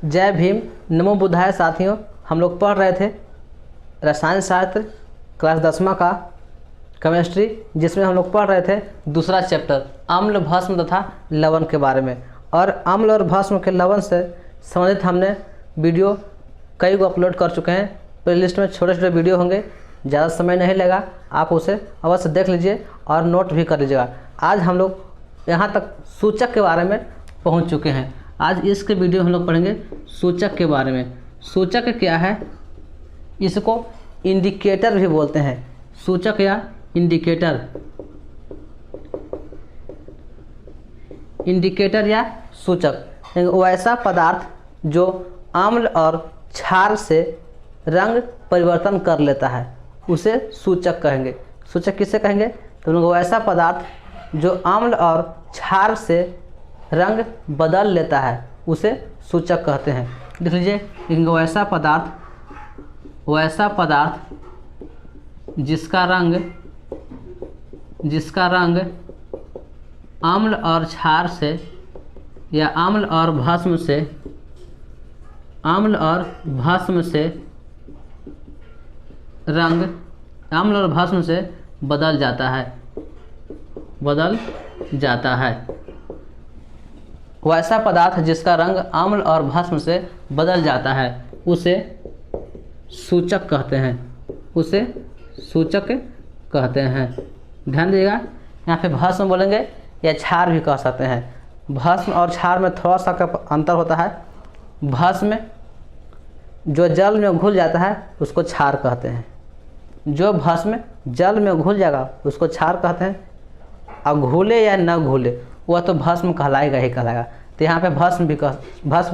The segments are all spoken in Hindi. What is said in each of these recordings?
जय भीम, नमो बुद्धाय। साथियों, हम लोग पढ़ रहे थे रसायन शास्त्र क्लास 10वां का केमिस्ट्री, जिसमें हम लोग पढ़ रहे थे दूसरा चैप्टर अम्ल, भस्म तथा लवण के बारे में। और अम्ल और भस्म के लवण से संबंधित हमने वीडियो कई को अपलोड कर चुके हैं। प्लेलिस्ट में छोटे छोटे वीडियो होंगे, ज़्यादा समय नहीं लगा, आप उसे अवश्य देख लीजिए और नोट भी कर लीजिएगा। आज हम लोग यहाँ तक सूचक के बारे में पहुँच चुके हैं। आज इसके वीडियो हम लोग पढ़ेंगे सूचक के बारे में। सूचक क्या है? इसको इंडिकेटर भी बोलते हैं, सूचक या इंडिकेटर। इंडिकेटर या सूचक वैसा पदार्थ जो अम्ल और क्षार से रंग परिवर्तन कर लेता है, उसे सूचक कहेंगे। सूचक किसे कहेंगे? तो वैसा पदार्थ जो अम्ल और क्षार से रंग बदल लेता है, उसे सूचक कहते हैं। देख लीजिए, वैसा पदार्थ जिसका रंग अम्ल और क्षार से या अम्ल और भस्म से बदल जाता है। वैसा पदार्थ जिसका रंग अम्ल और भस्म से बदल जाता है, उसे सूचक कहते हैं। ध्यान दीजिएगा, यहाँ पे भस्म बोलेंगे या क्षार भी कह सकते हैं। भस्म और क्षार में थोड़ा सा का अंतर होता है। भस्म जो जल में घुल जाता है उसको क्षार कहते हैं। जो भस्म जल में घुल जाएगा उसको क्षार कहते हैं। अब घुले या न घुले वह तो भस्म कहलाएगा ही कहलाएगा। तो यहाँ पे भस्म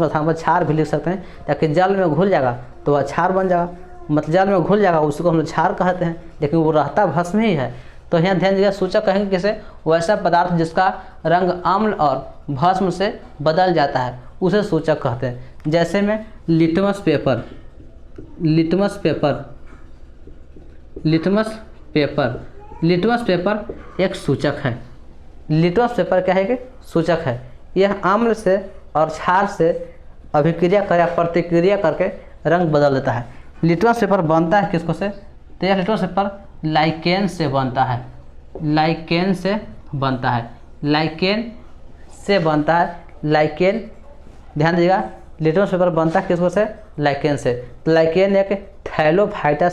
था क्षार भी लिख सकते हैं, ताकि जल में घुल जाएगा तो वह क्षार बन जाएगा। मतलब जल में घुल जाएगा उसको हम लोग क्षार कहते हैं, लेकिन वो रहता भस्म ही है। तो यहाँ ध्यान दीजिएगा, सूचक कहेंगे किसे? वैसा पदार्थ जिसका रंग अम्ल और भस्म से बदल जाता है, उसे सूचक कहते हैं। जैसे में लिटमस पेपर एक सूचक है। लिटमस पेपर क्या है कि सूचक है। यह अम्ल से और क्षार से अभिक्रिया या प्रतिक्रिया करके रंग बदल देता है। लिटमस पेपर बनता है किसको से? तो यह लिटमस पेपर लाइकेन से बनता है। लाइकेन, ध्यान दीजिएगा, लिटमस पेपर बनता है किसको से? लाइकेन से। तो लाइकेन एक थैलोफाइटा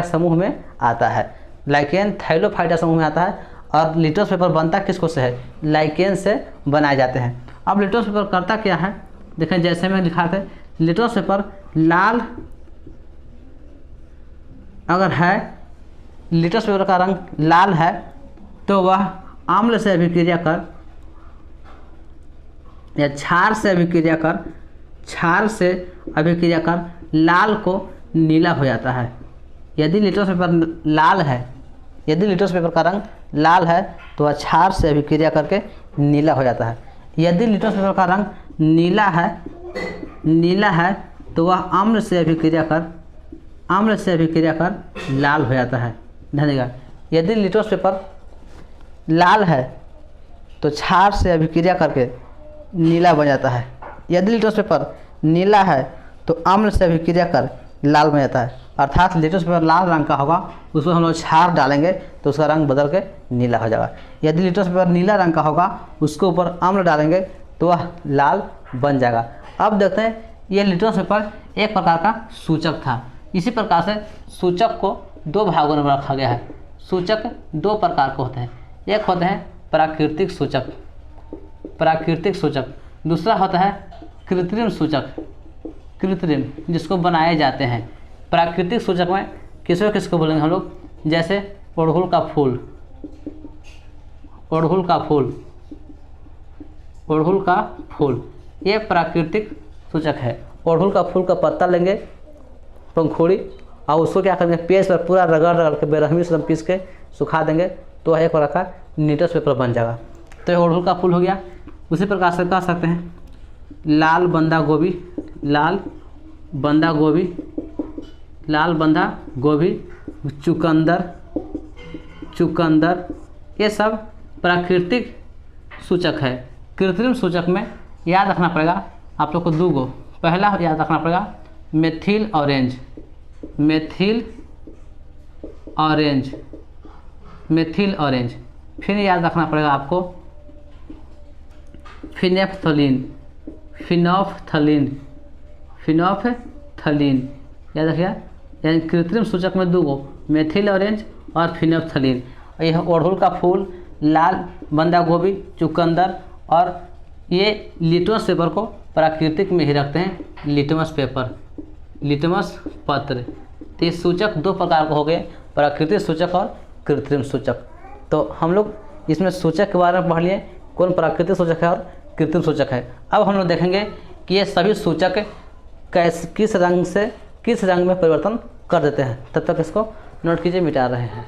समूह में आता है। लाइकेन थैलोफाइटा समूह में आता है। और लिटमस पेपर बनता किसको से है? लाइकेन से बनाए जाते हैं। अब लिटमस पेपर करता क्या है? देखें, जैसे में लिखा था, लिटमस पेपर लाल अगर है, लिटमस पेपर का रंग लाल है, तो वह अम्ल से अभिक्रिया कर या क्षार से अभिक्रिया कर लाल को नीला हो जाता है। यदि लिटमस पेपर का रंग लाल है तो वह क्षार से अभिक्रिया करके नीला हो जाता है। यदि लिटमस पेपर का रंग नीला है तो वह अम्ल से अभिक्रिया कर लाल हो जाता है। ध्यान दीजिएगा, यदि लिटमस पेपर लाल है तो क्षार से अभिक्रिया करके नीला बन जाता है। यदि लिटमस पेपर नीला है तो अम्ल से अभिक्रिया कर लाल बन जाता है। अर्थात लिटमस पेपर लाल रंग का होगा, उसमें हम लोग क्षार डालेंगे तो उसका रंग बदल के नीला हो जाएगा। यदि लिटमस पेपर नीला रंग का होगा, उसके ऊपर अम्ल डालेंगे तो वह लाल बन जाएगा। अब देखते हैं, यह लिटमस पेपर एक प्रकार का सूचक था। इसी प्रकार से सूचक को दो भागों में रखा गया है। सूचक दो प्रकार के होते हैं। एक होते हैं प्राकृतिक सूचक, दूसरा होता है कृत्रिम सूचक, जिसको बनाए जाते हैं। प्राकृतिक सूचक में किसको बोलेंगे हम लोग? जैसे अड़हुल का फूल, ये प्राकृतिक सूचक है। अड़हुल का फूल का पत्ता लेंगे, पंखुड़ी, और उसको क्या करेंगे? पेज पर पूरा रगड़ के बेरहमी से पीस के सुखा देंगे तो एक प्रकार का लिटमस पेपर बन जाएगा। तो ये अड़हुल का फूल हो गया। उसी प्रकार से कह सकते हैं लाल बंदा गोभी, चुकंदर, ये सब प्राकृतिक सूचक है। कृत्रिम सूचक में याद रखना पड़ेगा, आप लोग को दूगो, पहला याद रखना पड़ेगा methyl orange, methyl orange, methyl orange. फिर याद रखना पड़ेगा आपको फिनेफ्थलीन, फिनोफ्थलीन, फिनोफ्थलीन याद रखिए। यानी कृत्रिम सूचक में दूगो, मेथिल ऑरेंज और फिनेफ्थलीन। यह अड़हुल का फूल, लाल बंदा गोभी, चुकंदर और ये लिटमस पेपर को प्राकृतिक में ही रखते हैं, लिटमस पेपर, लिटमस पत्र। तो ये सूचक दो प्रकार के हो गए, प्राकृतिक सूचक और कृत्रिम सूचक। तो हम लोग इसमें सूचक के बारे में पढ़ लिए, कौन प्राकृतिक सूचक है और कृत्रिम सूचक है। अब हम लोग देखेंगे कि ये सभी सूचक किस रंग में परिवर्तन कर देते हैं। तब तक इसको नोट कीजिए, मिटा रहे हैं।